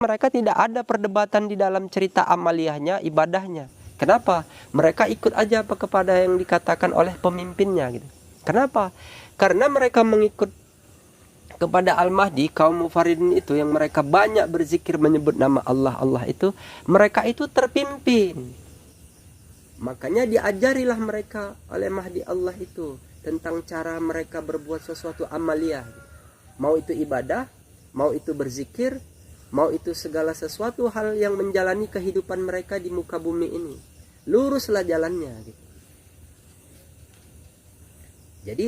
Mereka tidak ada perdebatan di dalam cerita amaliyahnya, ibadahnya. Kenapa? Mereka ikut aja apa kepada yang dikatakan oleh pemimpinnya gitu. Kenapa? Karena mereka mengikut kepada Al-Mahdi, kaum Mufaridin itu yang mereka banyak berzikir menyebut nama Allah, Allah itu, mereka itu terpimpin. Makanya diajarilah mereka oleh Mahdi Allah itu tentang cara mereka berbuat sesuatu amaliyah. Mau itu ibadah, mau itu berzikir, mau itu segala sesuatu hal yang menjalani kehidupan mereka di muka bumi ini. Luruslah jalannya gitu. Jadi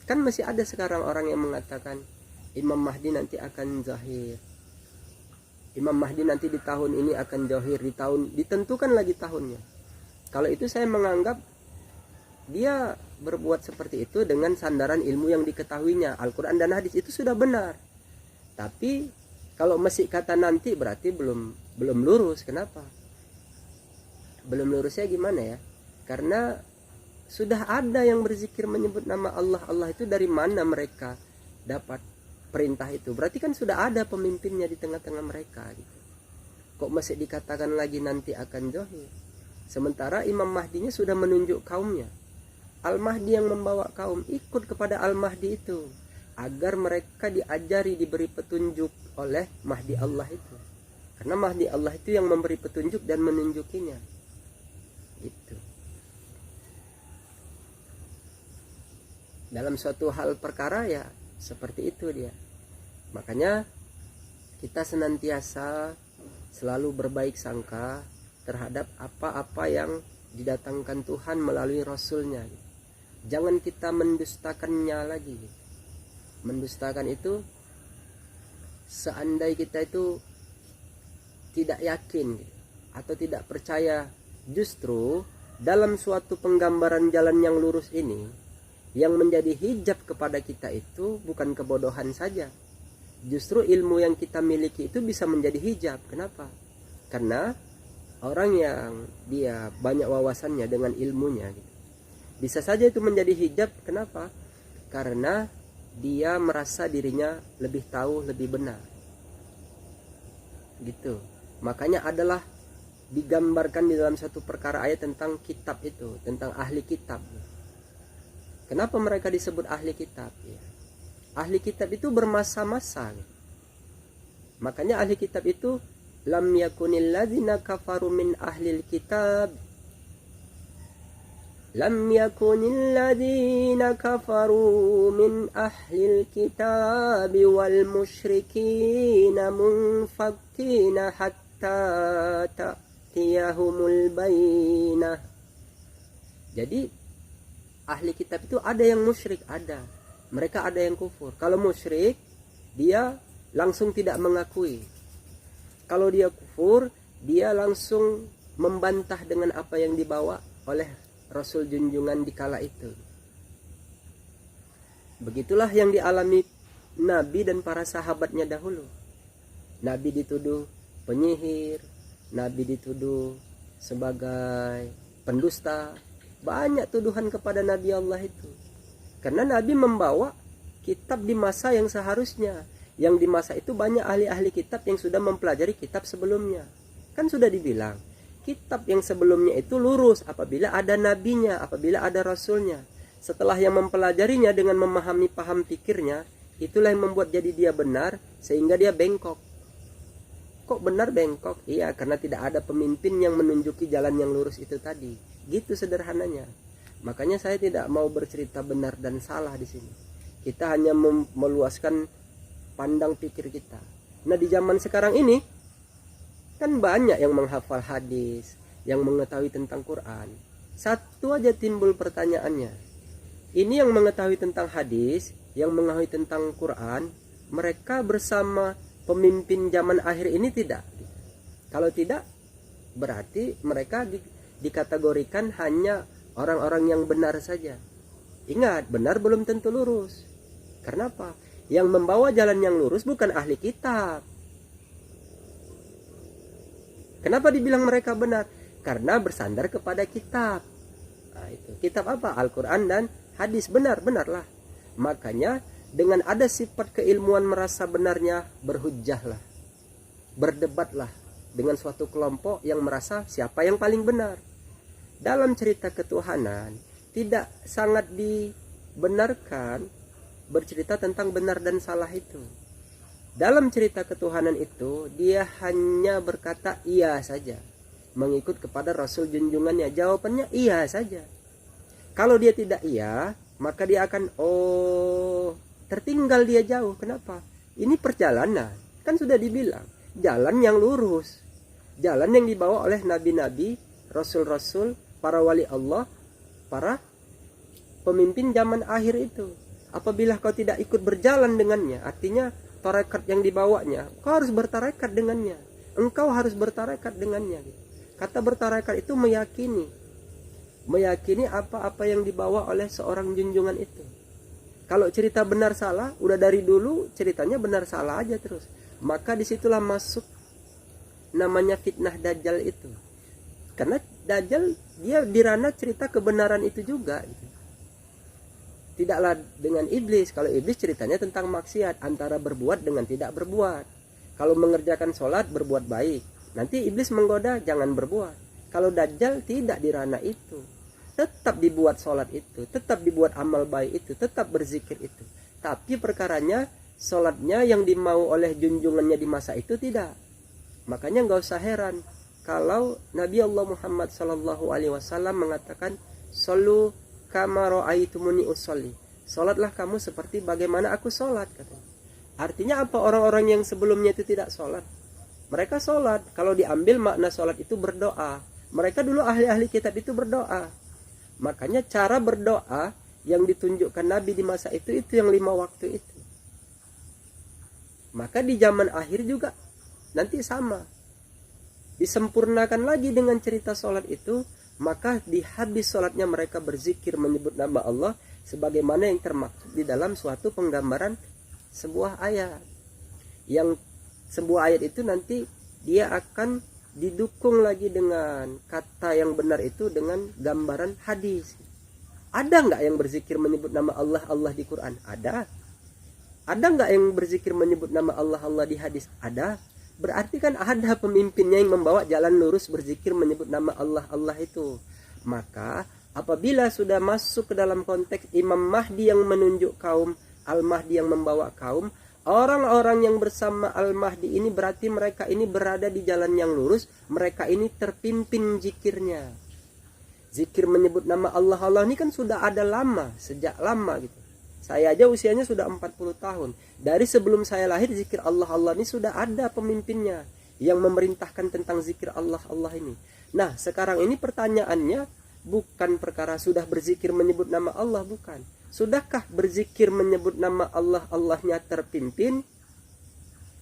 kan masih ada sekarang orang yang mengatakan Imam Mahdi nanti akan zahir. Imam Mahdi nanti di tahun ini akan zahir, di tahun ditentukan lagi tahunnya. Kalau itu saya menganggap dia berbuat seperti itu dengan sandaran ilmu yang diketahuinya. Al-Quran dan hadis itu sudah benar. Tapi kalau masih kata nanti berarti belum lurus. Kenapa? Belum lurusnya gimana ya? Karena sudah ada yang berzikir menyebut nama Allah. Allah itu dari mana mereka dapat perintah itu? Berarti kan sudah ada pemimpinnya di tengah-tengah mereka gitu. Kok masih dikatakan lagi nanti akan zahir? Sementara Imam Mahdinya sudah menunjuk kaumnya. Al-Mahdi yang membawa kaum ikut kepada Al-Mahdi itu agar mereka diajari, diberi petunjuk oleh Mahdi Allah itu. Karena Mahdi Allah itu yang memberi petunjuk dan menunjukinya. Gitu. Dalam suatu hal perkara ya seperti itu dia. Makanya kita senantiasa selalu berbaik sangka terhadap apa-apa yang didatangkan Tuhan melalui Rasulnya. Jangan kita mendustakannya lagi. Mendustakan itu seandai kita itu tidak yakin atau tidak percaya, justru dalam suatu penggambaran jalan yang lurus ini, yang menjadi hijab kepada kita itu bukan kebodohan saja. Justru ilmu yang kita miliki itu bisa menjadi hijab. Kenapa? Karena orang yang dia banyak wawasannya dengan ilmunya gitu, bisa saja itu menjadi hijab. Kenapa? Karena dia merasa dirinya lebih tahu, lebih benar gitu. Makanya adalah digambarkan di dalam satu perkara ayat tentang kitab itu, tentang ahli kitab. Kenapa mereka disebut ahli kitab ya? Ahli kitab itu bermasa-masa gitu. Makanya ahli kitab itu lam yakunil ladzina kafaru min ahlil kitab, lam yakunil ladzina kafaru min ahlil kitab wal musyrikina munfakkina hatta ta'tiyahumul bayyinah. Jadi ahli kitab itu ada yang musyrik, ada. Mereka ada yang kufur. Kalau musyrik, dia langsung tidak mengakui. Kalau dia kufur, dia langsung membantah dengan apa yang dibawa oleh Rasul junjungan di kala itu. Begitulah yang dialami Nabi dan para sahabatnya dahulu. Nabi dituduh penyihir, Nabi dituduh sebagai pendusta. Banyak tuduhan kepada Nabi Allah itu. Karena Nabi membawa kitab di masa yang seharusnya. Yang di masa itu banyak ahli-ahli kitab yang sudah mempelajari kitab sebelumnya. Kan sudah dibilang, kitab yang sebelumnya itu lurus apabila ada nabinya, apabila ada rasulnya. Setelah yang mempelajarinya dengan memahami paham pikirnya, itulah yang membuat jadi dia benar, sehingga dia bengkok. Kok benar bengkok? Iya, karena tidak ada pemimpin yang menunjuki jalan yang lurus itu tadi. Gitu sederhananya. Makanya saya tidak mau bercerita benar dan salah di sini. Kita hanya meluaskan pandang pikir kita. Nah, di zaman sekarang ini kan banyak yang menghafal hadis, yang mengetahui tentang Quran. Satu aja timbul pertanyaannya. Ini yang mengetahui tentang hadis, yang mengetahui tentang Quran, mereka bersama pemimpin zaman akhir ini tidak? Kalau tidak, berarti mereka dikategorikan hanya orang-orang yang benar saja. Ingat, benar belum tentu lurus. Kenapa? Yang membawa jalan yang lurus bukan ahli kitab. Kenapa dibilang mereka benar? Karena bersandar kepada kitab. Nah, itu. Kitab apa? Al-Quran dan hadis. Benarlah. Makanya dengan ada sifat keilmuan merasa benarnya, berhujjahlah. berdebatlah dengan suatu kelompok yang merasa siapa yang paling benar. Dalam cerita ketuhanan tidak sangat dibenarkan bercerita tentang benar dan salah itu. Dalam cerita ketuhanan itu dia hanya berkata iya saja, mengikut kepada Rasul junjungannya. Jawabannya iya saja. Kalau dia tidak iya, maka dia akan tertinggal, dia jauh. Kenapa? Ini perjalanan, kan sudah dibilang jalan yang lurus, jalan yang dibawa oleh nabi-nabi, rasul-rasul, para wali Allah, para pemimpin zaman akhir itu. Apabila kau tidak ikut berjalan dengannya, artinya tarekat yang dibawanya, kau harus bertarekat dengannya, engkau harus bertarekat dengannya. Kata bertarekat itu meyakini apa-apa yang dibawa oleh seorang junjungan itu. Kalau cerita benar salah, udah dari dulu ceritanya benar salah aja terus, maka disitulah masuk namanya fitnah Dajjal itu. Karena Dajjal dia dirana cerita kebenaran itu juga gitu. Tidaklah dengan iblis. Kalau iblis ceritanya tentang maksiat, antara berbuat dengan tidak berbuat. Kalau mengerjakan sholat berbuat baik, nanti iblis menggoda jangan berbuat. Kalau Dajjal tidak dirana itu, tetap dibuat sholat itu, tetap dibuat amal baik itu, tetap berzikir itu. Tapi perkaranya sholatnya yang dimau oleh junjungannya di masa itu tidak. Makanya nggak usah heran kalau Nabi Allah Muhammad SAW mengatakan, "Shollu kama ra'aitumuni usolli." Sholatlah kamu seperti bagaimana aku sholat, katanya. Artinya apa? Orang-orang yang sebelumnya itu tidak sholat, mereka sholat. Kalau diambil makna sholat itu berdoa. Mereka dulu ahli-ahli kitab itu berdoa. Makanya cara berdoa yang ditunjukkan Nabi di masa itu yang 5 waktu itu. Maka di zaman akhir juga nanti sama, disempurnakan lagi dengan cerita sholat itu. Maka di habis sholatnya mereka berzikir menyebut nama Allah, sebagaimana yang termaksud di dalam suatu penggambaran sebuah ayat. Yang sebuah ayat itu nanti dia akan didukung lagi dengan kata yang benar itu dengan gambaran hadis. Ada nggak yang berzikir menyebut nama Allah di Quran? Ada. Ada nggak yang berzikir menyebut nama Allah di hadis? Ada. Berarti kan ada pemimpinnya yang membawa jalan lurus berzikir menyebut nama Allah itu. Maka apabila sudah masuk ke dalam konteks Imam Mahdi yang menunjuk kaum, Al-Mahdi yang membawa kaum, orang-orang yang bersama Al-Mahdi ini berarti mereka ini berada di jalan yang lurus, mereka ini terpimpin zikirnya. Zikir menyebut nama Allah ini kan sudah ada lama, sejak lama gitu. Saya aja usianya sudah 40 tahun. Dari sebelum saya lahir zikir Allah ini sudah ada pemimpinnya yang memerintahkan tentang zikir Allah ini. Nah, sekarang ini pertanyaannya bukan perkara sudah berzikir menyebut nama Allah, bukan. Sudahkah berzikir menyebut nama Allahnya terpimpin?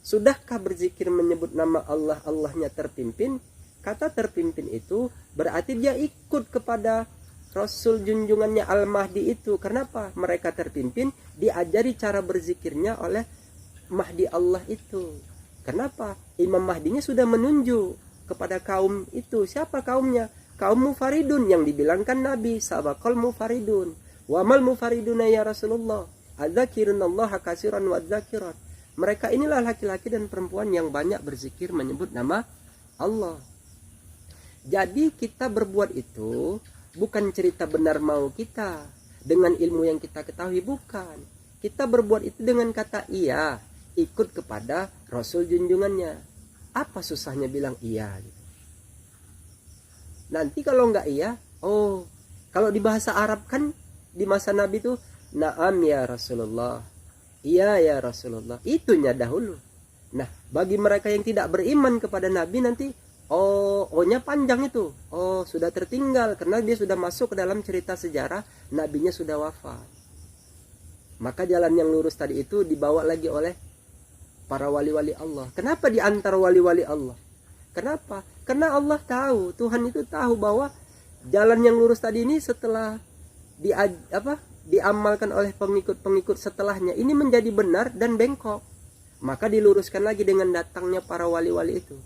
Sudahkah berzikir menyebut nama Allahnya terpimpin? Kata terpimpin itu berarti dia ikut kepada Rasul junjungannya Al-Mahdi itu. Kenapa? Mereka terpimpin, diajari cara berzikirnya oleh Mahdi Allah itu. Kenapa? Imam Mahdinya sudah menunjuk kepada kaum itu. Siapa kaumnya? Kaum mufaridun yang dibilangkan Nabi, sabaqal mufaridun. Wamal mufariduna ya Rasulullah, adzakirunallah katsiran wa dzakirat. Mereka inilah laki-laki dan perempuan yang banyak berzikir menyebut nama Allah. Jadi kita berbuat itu bukan cerita benar mau kita dengan ilmu yang kita ketahui, bukan. Kita berbuat itu dengan kata iya, ikut kepada Rasul junjungannya. Apa susahnya bilang iya gitu. Nanti kalau enggak iya, kalau di bahasa Arab kan di masa Nabi itu na'am ya Rasulullah, iya ya Rasulullah, itunya dahulu. Nah, bagi mereka yang tidak beriman kepada Nabi nanti nya panjang itu. Sudah tertinggal karena dia sudah masuk ke dalam cerita sejarah nabinya sudah wafat. Maka jalan yang lurus tadi itu dibawa lagi oleh para wali-wali Allah. Kenapa di antara wali-wali Allah? Kenapa? Karena Allah tahu, Tuhan itu tahu bahwa jalan yang lurus tadi ini setelah diamalkan oleh pengikut-pengikut setelahnya ini menjadi benar dan bengkok. Maka diluruskan lagi dengan datangnya para wali-wali itu.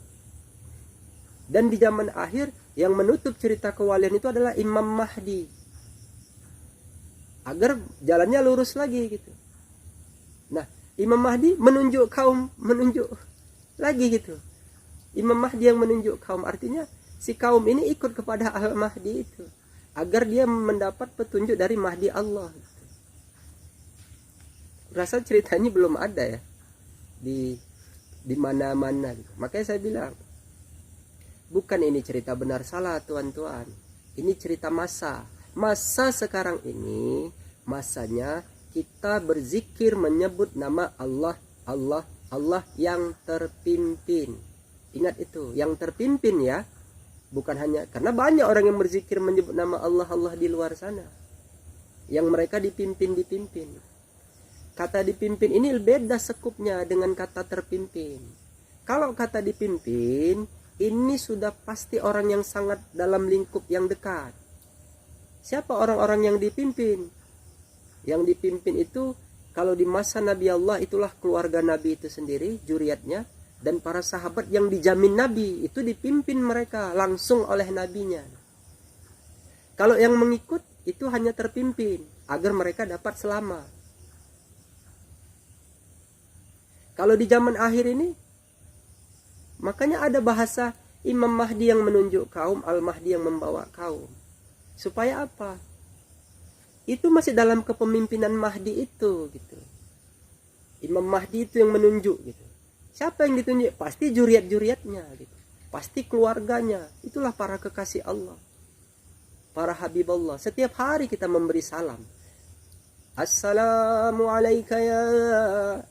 Dan di zaman akhir yang menutup cerita kewalian itu adalah Imam Mahdi. Agar jalannya lurus lagi gitu. Nah, Imam Mahdi menunjuk kaum, menunjuk lagi gitu. Imam Mahdi yang menunjuk kaum, artinya si kaum ini ikut kepada Al-Mahdi itu agar dia mendapat petunjuk dari Mahdi Allah. Rasa cerita ini belum ada ya di mana-mana gitu. Makanya saya bilang, bukan ini cerita benar salah tuan-tuan. Ini cerita masa. Masa sekarang ini masanya kita berzikir menyebut nama Allah, Allah, Allah yang terpimpin. Ingat itu, yang terpimpin ya. Bukan hanya, karena banyak orang yang berzikir menyebut nama Allah, Allah di luar sana. Yang mereka dipimpin. Kata dipimpin ini beda sekupnya dengan kata terpimpin. Kalau kata dipimpin, ini sudah pasti orang yang sangat dalam lingkup yang dekat. Siapa orang-orang yang dipimpin? Yang dipimpin itu, kalau di masa Nabi Allah, itulah keluarga Nabi itu sendiri, juriatnya, dan para sahabat yang dijamin Nabi, itu dipimpin mereka langsung oleh Nabinya. Kalau yang mengikut, itu hanya terpimpin, agar mereka dapat selamat. Kalau di zaman akhir ini, makanya ada bahasa Imam Mahdi yang menunjuk kaum, Al-Mahdi yang membawa kaum. Supaya apa? Itu masih dalam kepemimpinan Mahdi itu gitu. Imam Mahdi itu yang menunjuk gitu. Siapa yang ditunjuk? Pasti juriat-juriatnya gitu. Pasti keluarganya. Itulah para kekasih Allah, para habib Allah. Setiap hari kita memberi salam. Assalamu alayka ya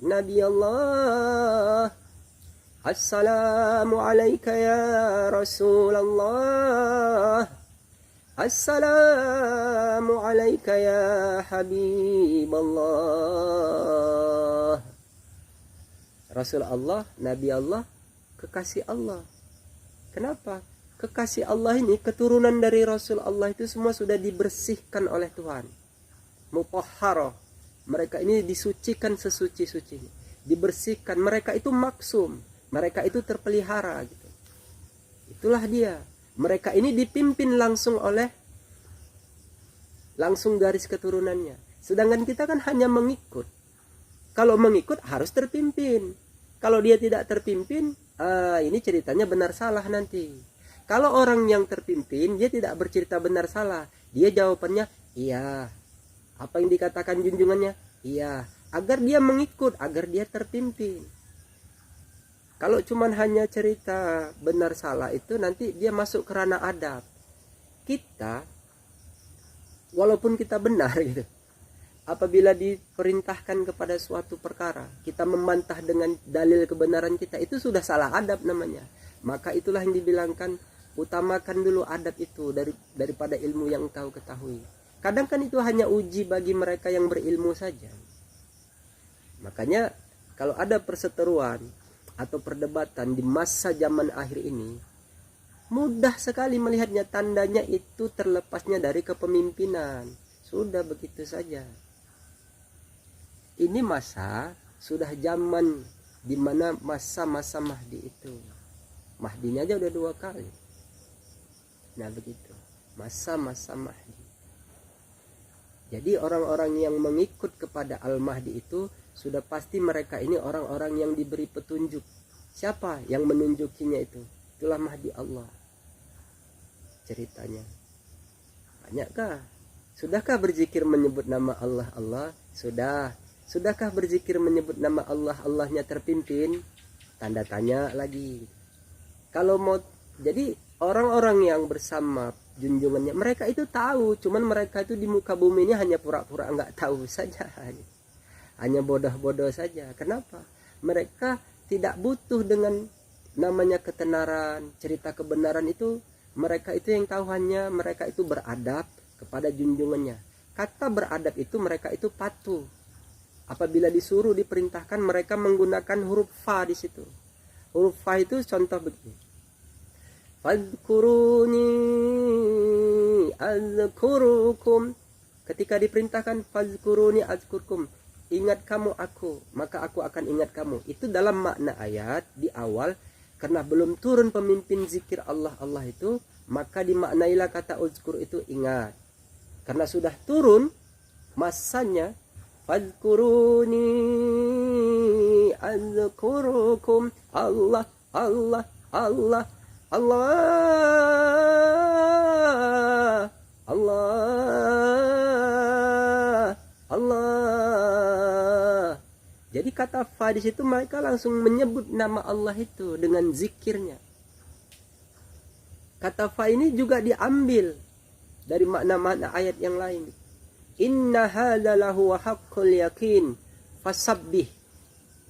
Nabi Allah. Assalamu alayka ya Rasulullah. Assalamu alayka ya Habib Allah. Rasul Allah, Nabi Allah, kekasih Allah. Kenapa? Kekasih Allah ini, keturunan dari Rasul Allah itu semua sudah dibersihkan oleh Tuhan. Mutahharah. Mereka ini disucikan sesuci-sucinya. Dibersihkan. Mereka itu maksum. Mereka itu terpelihara gitu. Itulah dia. Mereka ini dipimpin langsung garis keturunannya. Sedangkan kita kan hanya mengikut. Kalau mengikut harus terpimpin. Kalau dia tidak terpimpin, ini ceritanya benar salah nanti. Kalau orang yang terpimpin, dia tidak bercerita benar salah. Dia jawabannya, iya. Apa yang dikatakan junjungannya? Iya. Agar dia mengikut, agar dia terpimpin. Kalau cuman hanya cerita benar salah itu nanti dia masuk ke ranah adab. Kita, walaupun kita benar gitu, apabila diperintahkan kepada suatu perkara, kita membantah dengan dalil kebenaran kita, itu sudah salah adab namanya. Maka itulah yang dibilangkan, utamakan dulu adab itu daripada ilmu yang kau ketahui. Kadang kan itu hanya uji bagi mereka yang berilmu saja. Makanya kalau ada perseteruan atau perdebatan di masa zaman akhir ini, mudah sekali melihatnya, tandanya itu terlepasnya dari kepemimpinan. Sudah begitu saja. Ini masa sudah zaman di mana masa-masa Mahdi itu. Mahdinya aja udah 2 kali. Nah begitu, masa-masa Mahdi. Jadi orang-orang yang mengikut kepada Al-Mahdi itu sudah pasti mereka ini orang-orang yang diberi petunjuk. Siapa yang menunjukinya itu? Itulah Mahdi Allah. Ceritanya. Banyakkah? Sudahkah berzikir menyebut nama Allah Allah? Sudah. Sudahkah berzikir menyebut nama Allah Allahnya terpimpin? Tanda tanya lagi. Kalau mau, jadi orang-orang yang bersama junjungannya, mereka itu tahu, cuman mereka itu di muka bumi ini hanya pura-pura nggak tahu saja. Hanya bodoh-bodoh saja. Kenapa? Mereka tidak butuh dengan namanya ketenaran, cerita kebenaran itu. Mereka itu yang tahu hanya mereka itu beradab kepada junjungannya. Kata beradab itu mereka itu patuh. Apabila disuruh diperintahkan, mereka menggunakan huruf fa di situ. Huruf fa itu contoh begini. Fadhkuruni azkurukum. Ketika diperintahkan fadhkuruni azkurkum, ingat kamu aku, maka aku akan ingat kamu. Itu dalam makna ayat di awal, karena belum turun pemimpin zikir Allah Allah itu, maka dimaknailah kata uzkur itu ingat. Karena sudah turun masanya, fadhkuruni azkurukum, Allah Allah Allah, Allah, Allah, Allah. Jadi kata fa di situ mereka langsung menyebut nama Allah itu dengan zikirnya. Kata fa ini juga diambil dari makna-makna ayat yang lain. Inna hadza lahu haqqul yakin fasabbih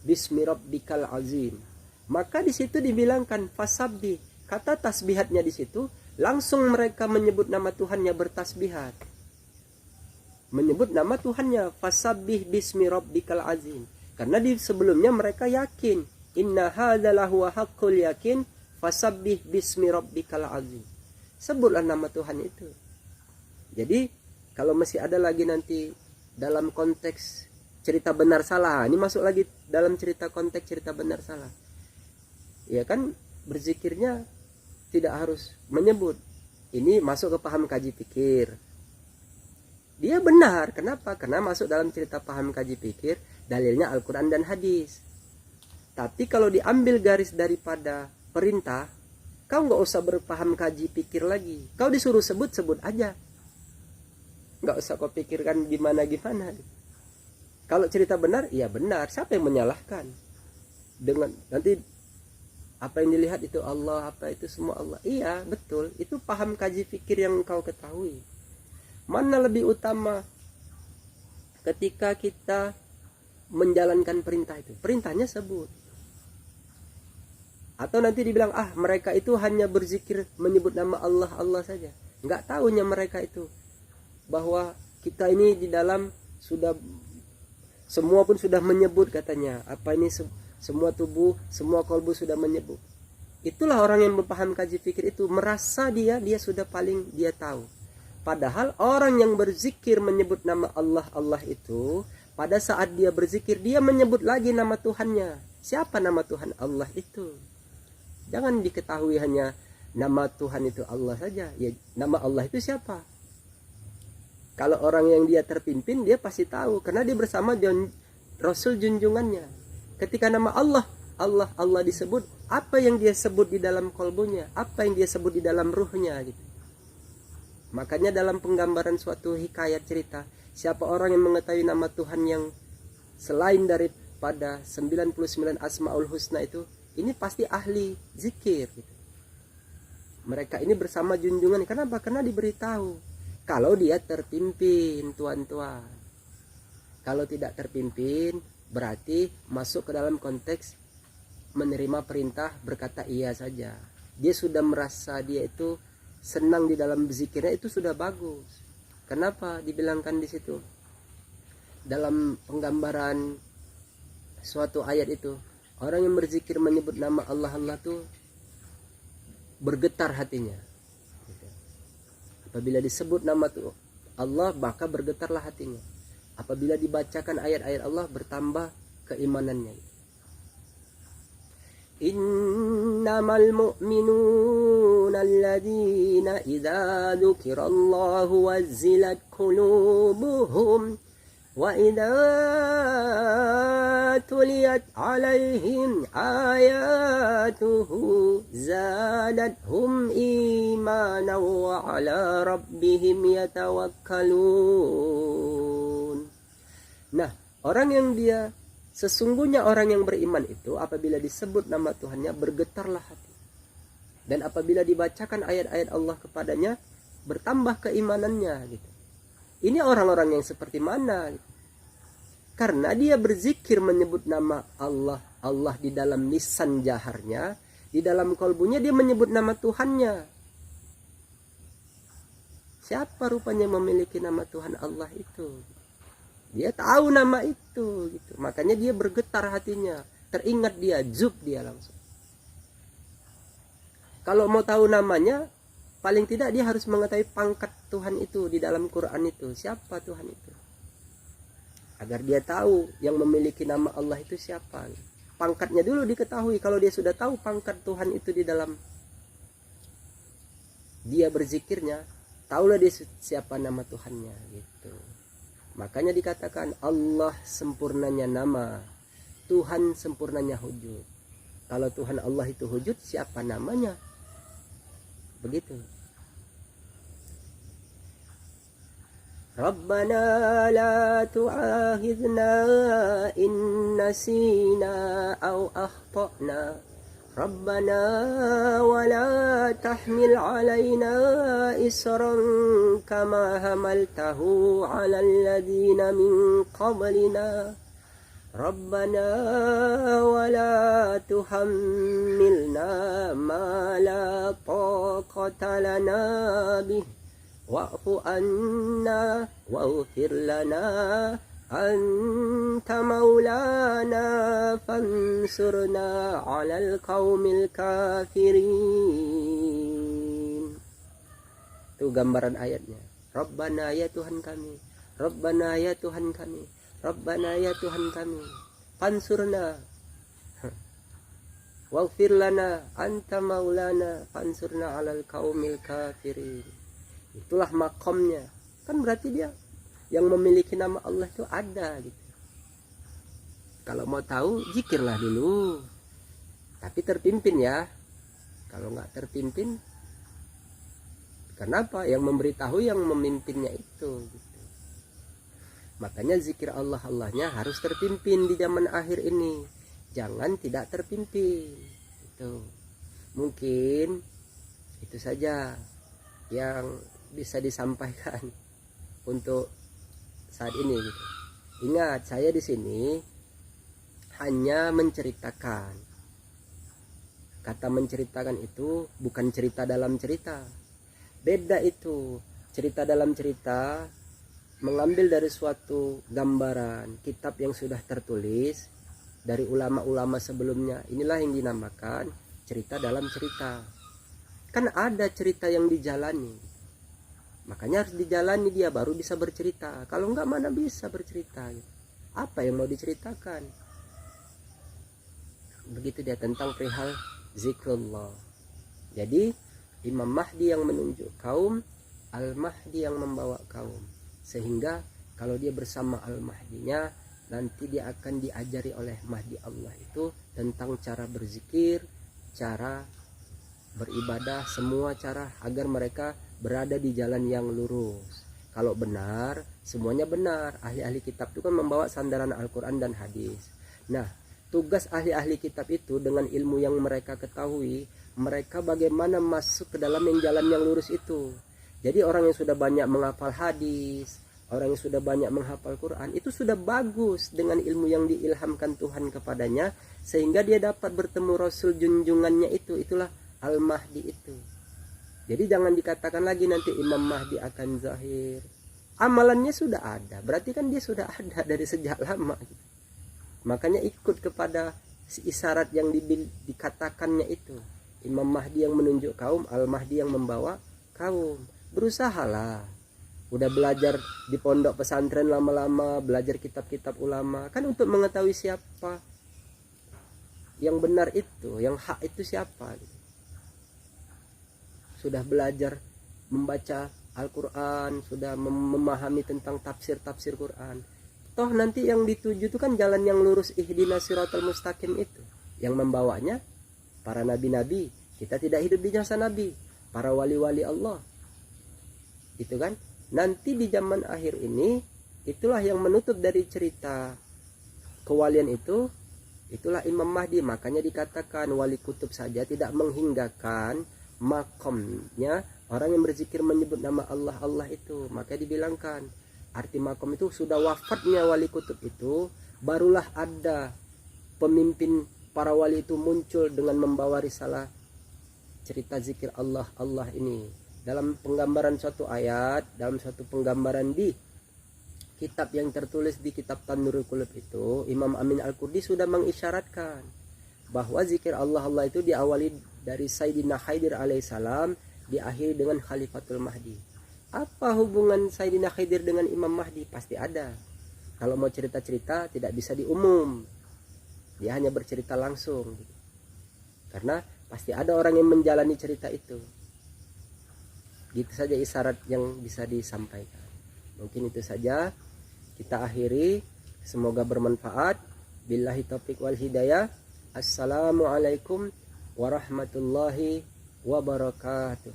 bismi rabbikal azim. Maka di situ dibilangkan fasabbih. Kata tasbihatnya di situ langsung mereka menyebut nama Tuhannya bertasbihat. Menyebut nama Tuhannya fasabbih bismi rabbikal azim. Karena di sebelumnya mereka yakin, inna hadza lahu haqqul yakin fasabbih bismi rabbikal azim. Sebutlah nama Tuhan itu. Jadi kalau masih ada lagi nanti dalam konteks cerita benar salah, ini masuk lagi dalam cerita konteks cerita benar salah. Ya kan, berzikirnya tidak harus menyebut. Ini masuk ke paham kaji pikir. Dia benar, kenapa? Karena masuk dalam cerita paham kaji pikir, dalilnya Al-Quran dan hadis. Tapi kalau diambil garis daripada perintah, kau nggak usah berpaham kaji pikir lagi. Kau disuruh sebut aja. Nggak usah kau pikirkan gimana. Kalau cerita benar, ya benar. Siapa yang menyalahkan? Dengan nanti apa yang dilihat itu Allah, apa itu semua Allah. Iya, betul. Itu paham kaji pikir yang kau ketahui. Mana lebih utama ketika kita menjalankan perintah itu? Perintahnya sebut. Atau nanti dibilang, mereka itu hanya berzikir menyebut nama Allah, Allah saja. Nggak tahunya mereka itu bahwa kita ini di dalam sudah semua pun sudah menyebut katanya. Apa ini semua tubuh, semua kolbu sudah menyebut. Itulah orang yang berpaham kaji fikir itu, merasa dia sudah paling dia tahu. Padahal orang yang berzikir menyebut nama Allah, Allah itu, pada saat dia berzikir dia menyebut lagi nama Tuhannya. Siapa nama Tuhan Allah itu? Jangan diketahui hanya nama Tuhan itu Allah saja. Ya, nama Allah itu siapa? Kalau orang yang dia terpimpin, dia pasti tahu. Karena dia bersama Rasul junjungannya. Ketika nama Allah, Allah, Allah disebut, apa yang dia sebut di dalam kolbunya? Apa yang dia sebut di dalam ruhnya? Gitu. Makanya dalam penggambaran suatu hikayat cerita, siapa orang yang mengetahui nama Tuhan yang selain daripada 99 Asmaul Husna itu, ini pasti ahli zikir. Gitu. Mereka ini bersama junjungan. Kenapa? Karena diberitahu. Kalau dia terpimpin, tuan-tuan. Kalau tidak terpimpin, berarti masuk ke dalam konteks menerima perintah, berkata iya saja. Dia sudah merasa dia itu senang di dalam berzikirnya, itu sudah bagus. Kenapa dibilangkan di situ? Dalam penggambaran suatu ayat itu, orang yang berzikir menyebut nama Allah, Allah itu bergetar hatinya. Apabila disebut nama itu Allah, maka bergetarlah hatinya. Apabila dibacakan ayat-ayat Allah, bertambah keimanannya. Innamal mu'minuna alladzina idza dzukirallahu wazzilat qulubuhum wa idza tuliyat alaihim ayatuhu zadatuhum imanan wa ala rabbihim yatawakkalun. Nah, orang yang dia sesungguhnya orang yang beriman itu apabila disebut nama Tuhannya bergetarlah hati. Dan apabila dibacakan ayat-ayat Allah kepadanya bertambah keimanannya gitu. Ini orang-orang yang seperti mana? Gitu. Karena dia berzikir menyebut nama Allah, Allah di dalam lisan jaharnya, di dalam kolbunya dia menyebut nama Tuhannya. Siapa rupanya memiliki nama Tuhan Allah itu? Dia tahu nama itu gitu. Makanya dia bergetar hatinya, teringat dia, zub dia langsung. Kalau mau tahu namanya, paling tidak dia harus mengetahui pangkat Tuhan itu di dalam Quran itu. Siapa Tuhan itu? Agar dia tahu yang memiliki nama Allah itu siapa. Pangkatnya dulu diketahui. Kalau dia sudah tahu pangkat Tuhan itu di dalam dia berzikirnya, tahulah dia siapa nama Tuhannya gitu. Makanya dikatakan Allah sempurnanya nama, Tuhan sempurnanya wujud. Kalau Tuhan Allah itu wujud, siapa namanya? Begitu. Rabbana la tu'akhidna in nasina aw akhtana. Rabbana wa la tahmil 'alaina isran kama hamaltahu 'alal ladzina min qablina. Rabbana wa la tuhammilna ma la taqata lana bih wa'fu anna waghfir lana anta maulana fansurna 'alal qaumil kafirin. Itu gambaran ayatnya. Rabbana ya Tuhan kami, Rabbana ya Tuhan kami, Rabbana ya Tuhan kami, fansurna waghfir lana anta maulana fansurna 'alal qaumil kafirin. Itulah makomnya. Kan berarti dia yang memiliki nama Allah itu ada gitu. Kalau mau tahu zikirlah dulu. Tapi terpimpin ya. Kalau nggak terpimpin, kenapa? Yang memberitahu yang memimpinnya itu gitu. Makanya zikir Allah-Allahnya harus terpimpin di zaman akhir ini. Jangan tidak terpimpin. Itu. Mungkin itu saja yang bisa disampaikan untuk saat ini gitu. Ingat, saya di sini hanya menceritakan. Kata menceritakan itu bukan cerita dalam cerita. Beda itu. Cerita dalam cerita mengambil dari suatu gambaran kitab yang sudah tertulis dari ulama-ulama sebelumnya. Inilah yang dinamakan cerita dalam cerita. Kan ada cerita yang dijalani. Makanya harus dijalani dia baru bisa bercerita. Kalau enggak mana bisa bercerita. Apa yang mau diceritakan? Begitu dia tentang perihal zikrullah. Jadi Imam Mahdi yang menunjuk kaum, Al-Mahdi yang membawa kaum. Sehingga kalau dia bersama Al-Mahdinya, nanti dia akan diajari oleh Mahdi Allah itu tentang cara berzikir, cara beribadah, semua cara agar mereka berada di jalan yang lurus. Kalau benar, semuanya benar. Ahli-ahli kitab itu kan membawa sandaran Al-Quran dan hadis. Nah, tugas ahli-ahli kitab itu dengan ilmu yang mereka ketahui, mereka bagaimana masuk ke dalam jalan yang lurus itu. Jadi orang yang sudah banyak menghafal hadis, orang yang sudah banyak menghafal Quran, itu sudah bagus dengan ilmu yang diilhamkan Tuhan kepadanya, sehingga dia dapat bertemu Rasul junjungannya itu. Itulah Al-Mahdi itu. Jadi jangan dikatakan lagi nanti Imam Mahdi akan zahir. Amalannya sudah ada. Berarti kan dia sudah ada dari sejak lama. Makanya ikut kepada si isyarat yang dikatakannya itu. Imam Mahdi yang menunjuk kaum, Al-Mahdi yang membawa kaum. Berusahalah. Udah belajar di pondok pesantren lama-lama, belajar kitab-kitab ulama. Kan untuk mengetahui siapa yang benar itu, yang hak itu siapa. Sudah belajar membaca Al-Quran, sudah memahami tentang tafsir-tafsir Quran. Toh nanti yang dituju itu kan jalan yang lurus, ihdinas siratal mustaqim itu. Yang membawanya para nabi-nabi. Kita tidak hidup di jasa nabi. Para wali-wali Allah. Itu kan. Nanti di zaman akhir ini, itulah yang menutup dari cerita kewalian itu. Itulah Imam Mahdi. Makanya dikatakan wali kutub saja tidak menghinggakan makomnya orang yang berzikir menyebut nama Allah itu. Maka dibilangkan arti makom itu sudah wafatnya wali kutub itu, barulah ada pemimpin para wali itu muncul dengan membawa risalah cerita zikir Allah ini. Dalam penggambaran suatu ayat, dalam suatu penggambaran di kitab yang tertulis di kitab Tanurul Qulub itu, Imam Amin Al-Qurdi sudah mengisyaratkan bahwa zikir Allah itu diawali dari Sayyidina Khidir alaihissalam, diakhiri dengan Khalifatul Mahdi. Apa hubungan Sayyidina Khidir dengan Imam Mahdi? Pasti ada. Kalau mau cerita-cerita tidak bisa diumum. Dia hanya bercerita langsung. Karena pasti ada orang yang menjalani cerita itu. Gitu saja isyarat yang bisa disampaikan. Mungkin itu saja. Kita akhiri. Semoga bermanfaat. Billahi taufiq wal hidayah. Assalamualaikum warahmatullahi wabarakatuh.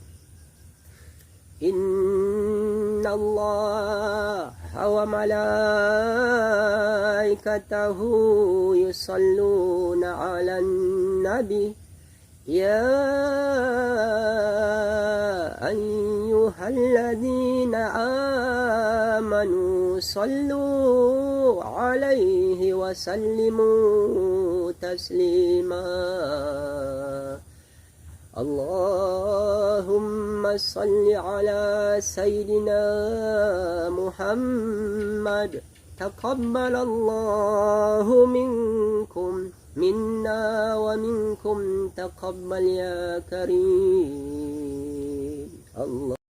Inna Allah wa malaikatahu yusalluna 'alan nabi ya ayyuhalladzina amanu sallu 'alaihi wa sallimu taslima. Allahumma salli ala Sayyidina Muhammad. Taqabbalallahu minkum minna wa minkum taqabbal ya karim. Allah